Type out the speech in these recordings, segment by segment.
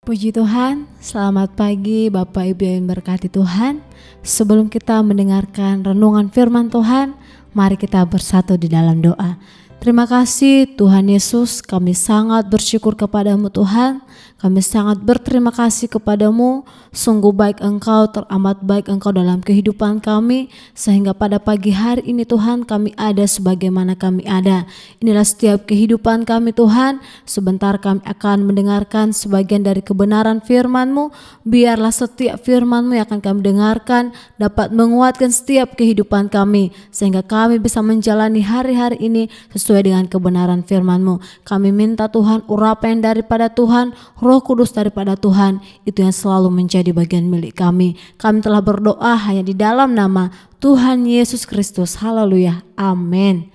Puji Tuhan, selamat pagi Bapak Ibu yang berkati Tuhan. Sebelum kita mendengarkan renungan firman Tuhan, mari kita bersatu di dalam doa. Terima kasih Tuhan Yesus, kami sangat bersyukur kepadamu Tuhan. Kami sangat berterima kasih kepadamu. Sungguh baik Engkau, teramat baik Engkau dalam kehidupan kami. Sehingga pada pagi hari ini Tuhan kami ada sebagaimana kami ada. Inilah setiap kehidupan kami Tuhan. Sebentar kami akan mendengarkan sebagian dari kebenaran firman-Mu. Biarlah setiap firman-Mu yang akan kami dengarkan dapat menguatkan setiap kehidupan kami. Sehingga kami bisa menjalani hari-hari ini sesuai dengan kebenaran firman-Mu. Kami minta Tuhan urapan daripada Tuhan, Roh Kudus daripada Tuhan, itu yang selalu menjadi bagian milik kami. Kami telah berdoa hanya di dalam nama Tuhan Yesus Kristus. Haleluya. Amin.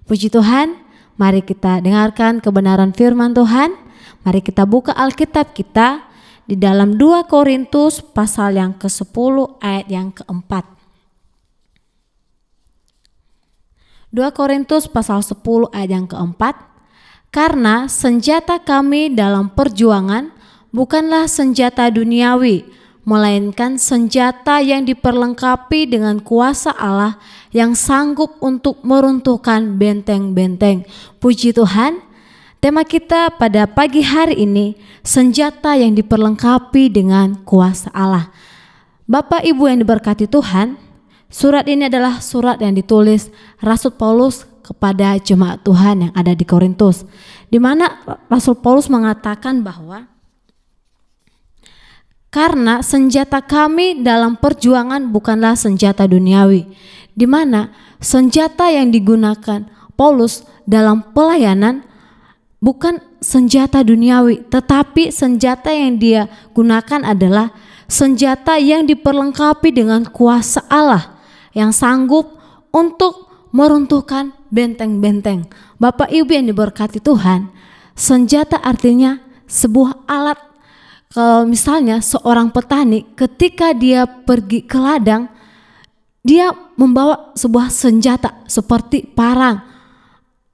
Puji Tuhan. Mari kita dengarkan kebenaran firman Tuhan. Mari kita buka Alkitab kita di dalam 2 Korintus pasal yang ke-10 ayat yang ke-4. 2 Korintus pasal 10 ayat yang ke-4. Karena senjata kami dalam perjuangan bukanlah senjata duniawi, melainkan senjata yang diperlengkapi dengan kuasa Allah yang sanggup untuk meruntuhkan benteng-benteng. Puji Tuhan, tema kita pada pagi hari ini, senjata yang diperlengkapi dengan kuasa Allah. Bapak Ibu yang diberkati Tuhan, surat ini adalah surat yang ditulis Rasul Paulus kepada jemaat Tuhan yang ada di Korintus, di mana Rasul Paulus mengatakan bahwa karena senjata kami dalam perjuangan bukanlah senjata duniawi, di mana senjata yang digunakan Paulus dalam pelayanan bukan senjata duniawi, tetapi senjata yang dia gunakan adalah senjata yang diperlengkapi dengan kuasa Allah yang sanggup untuk meruntuhkan benteng-benteng. Bapak Ibu yang diberkati Tuhan, senjata artinya sebuah alat. Kalau misalnya seorang petani ketika dia pergi ke ladang, dia membawa sebuah senjata seperti parang.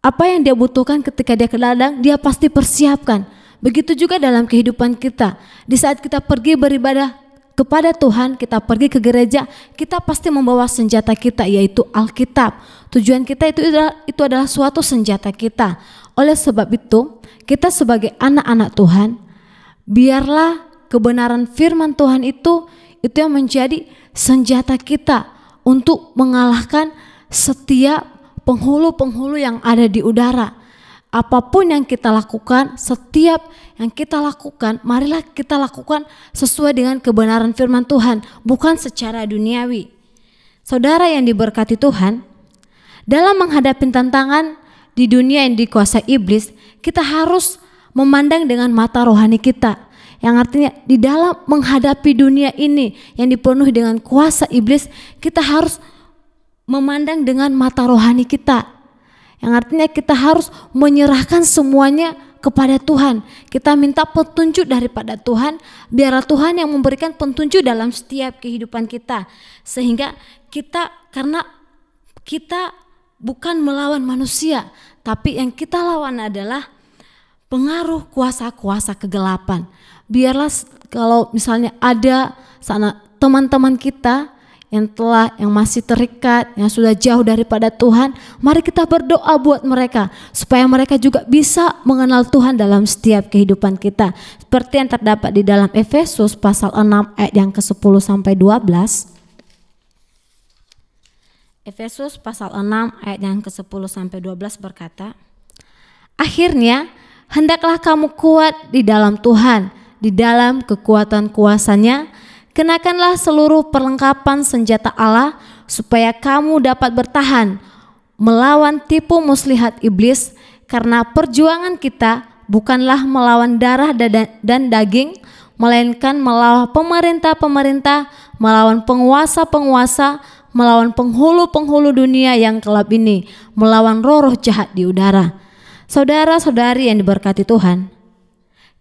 Apa yang dia butuhkan ketika dia ke ladang, dia pasti persiapkan. Begitu juga dalam kehidupan kita. Di saat kita pergi beribadah kepada Tuhan, kita pergi ke gereja, kita pasti membawa senjata kita, yaitu Alkitab. Tujuan kita itu adalah suatu senjata kita. Oleh sebab itu, kita sebagai anak-anak Tuhan, biarlah kebenaran firman Tuhan itu yang menjadi senjata kita untuk mengalahkan setiap penghulu-penghulu yang ada di udara. Apapun yang kita lakukan, setiap yang kita lakukan, marilah kita lakukan sesuai dengan kebenaran firman Tuhan, bukan secara duniawi. Saudara yang diberkati Tuhan, dalam menghadapi tantangan di dunia yang dikuasai iblis, kita harus memandang dengan mata rohani kita. Yang artinya di dalam menghadapi dunia ini yang dipenuhi dengan kuasa iblis, kita harus memandang dengan mata rohani kita. Yang artinya kita harus menyerahkan semuanya kepada Tuhan. Kita minta petunjuk daripada Tuhan, biarlah Tuhan yang memberikan petunjuk dalam setiap kehidupan kita. Sehingga karena kita bukan melawan manusia, tapi yang kita lawan adalah pengaruh kuasa-kuasa kegelapan. Biarlah kalau misalnya ada sana teman-teman kita yang masih terikat, yang sudah jauh daripada Tuhan, mari kita berdoa buat mereka supaya mereka juga bisa mengenal Tuhan dalam setiap kehidupan kita. Seperti yang terdapat di dalam Efesus pasal 6 ayat yang ke-10 sampai 12. Efesus pasal 6 ayat yang ke-10 sampai 12 berkata, akhirnya hendaklah kamu kuat di dalam Tuhan, di dalam kekuatan kuasa-Nya. Kenakanlah seluruh perlengkapan senjata Allah supaya kamu dapat bertahan melawan tipu muslihat iblis, karena perjuangan kita bukanlah melawan darah dan daging, melainkan melawan pemerintah-pemerintah, melawan penguasa-penguasa, melawan penghulu-penghulu dunia yang gelap ini, melawan roh-roh jahat di udara. Saudara-saudari yang diberkati Tuhan,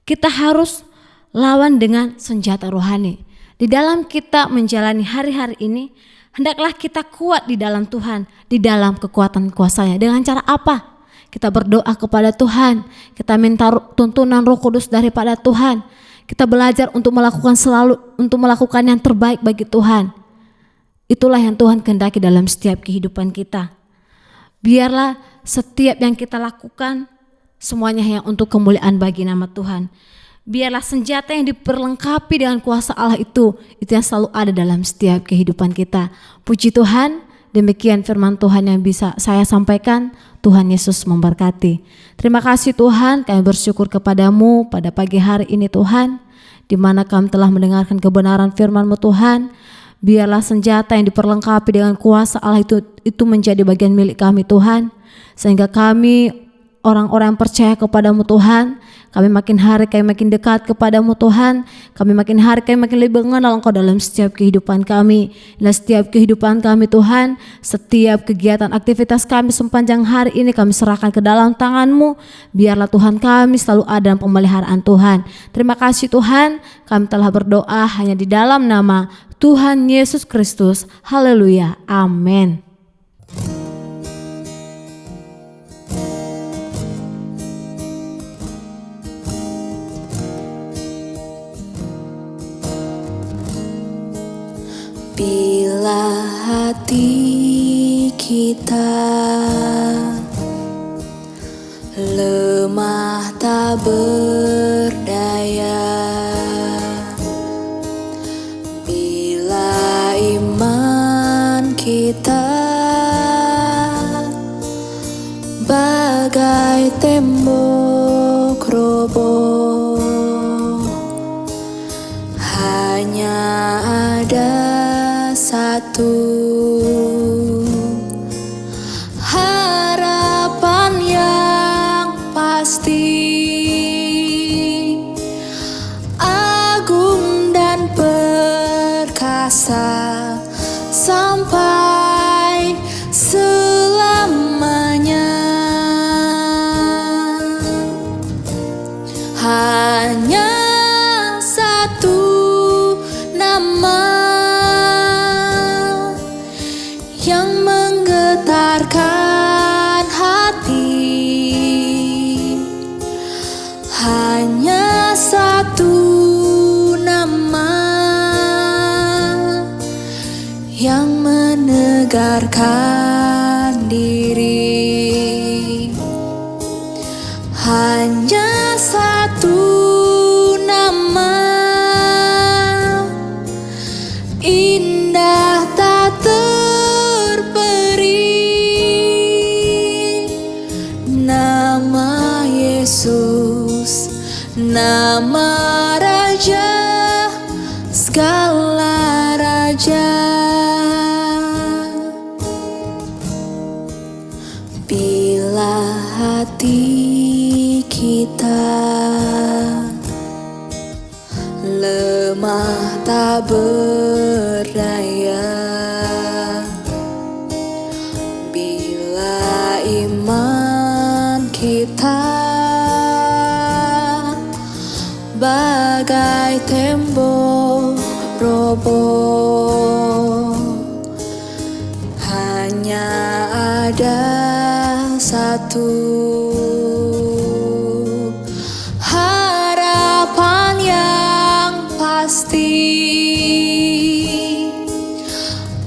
kita harus lawan dengan senjata rohani. Di dalam kita menjalani hari-hari ini, hendaklah kita kuat di dalam Tuhan, di dalam kekuatan kuasa-Nya. Dengan cara apa? Kita berdoa kepada Tuhan, kita minta tuntunan Roh Kudus daripada Tuhan. Kita belajar untuk melakukan yang terbaik bagi Tuhan. Itulah yang Tuhan kehendaki dalam setiap kehidupan kita. Biarlah setiap yang kita lakukan semuanya yang untuk kemuliaan bagi nama Tuhan. Biarlah senjata yang diperlengkapi dengan kuasa Allah itu yang selalu ada dalam setiap kehidupan kita. Puji Tuhan, demikian firman Tuhan yang bisa saya sampaikan. Tuhan Yesus memberkati. Terima kasih Tuhan, kami bersyukur kepadamu pada pagi hari ini Tuhan, di mana kami telah mendengarkan kebenaran firman-Mu Tuhan. Biarlah senjata yang diperlengkapi dengan kuasa Allah itu menjadi bagian milik kami Tuhan, sehingga kami orang-orang yang percaya kepadamu Tuhan, kami makin hari kami makin dekat kepadamu Tuhan, kami makin hari kami makin lebih mengenal Engkau dalam setiap kehidupan kami. Dan setiap kehidupan kami Tuhan, setiap kegiatan aktivitas kami sepanjang hari ini kami serahkan ke dalam tangan-Mu. Biarlah Tuhan kami selalu ada dalam pemeliharaan Tuhan. Terima kasih Tuhan, kami telah berdoa hanya di dalam nama Tuhan Yesus Kristus. Haleluya, amin. Bila hati kita lemah tak berdaya, bila iman kita bagai tembok roboh, hanya ada satu harapan yang pasti, agung dan perkasa sampai selamanya. Hanya satu nama yang menggetarkan hati, hanya satu nama yang menegarkan diri, hanya satu nama indah tak nama Yesus, nama Raja segala raja. Bila hati kita lemah tak berdaya, bila iman kita bagai tembok roboh, hanya ada satu harapan yang pasti,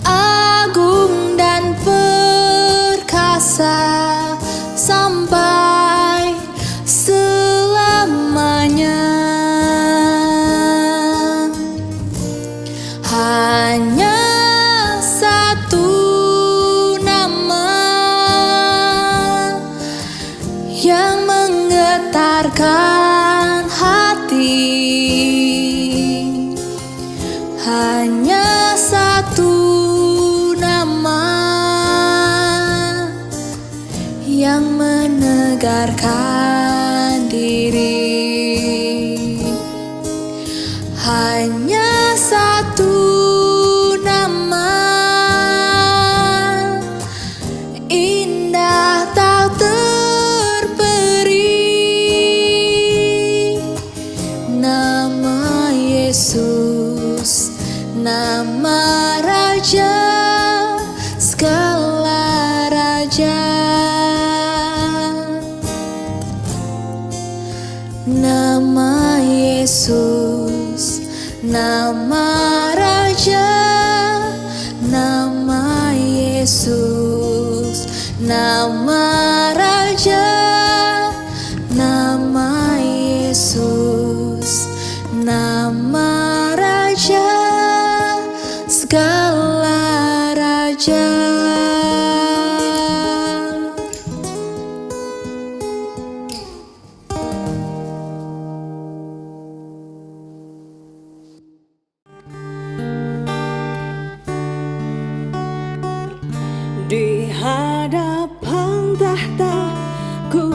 agung dan perkasa sampai selamanya. Hanya satu nama yang menggetarkan hati, hanya satu nama yang menegarkan diri, hanya satu nama indah tak terperi, nama Yesus, nama Raja segala raja, nama Yesus. nama Yesus, nama Raja, nama Yesus, nama Raja, segala raja. Di hadapan tahta ku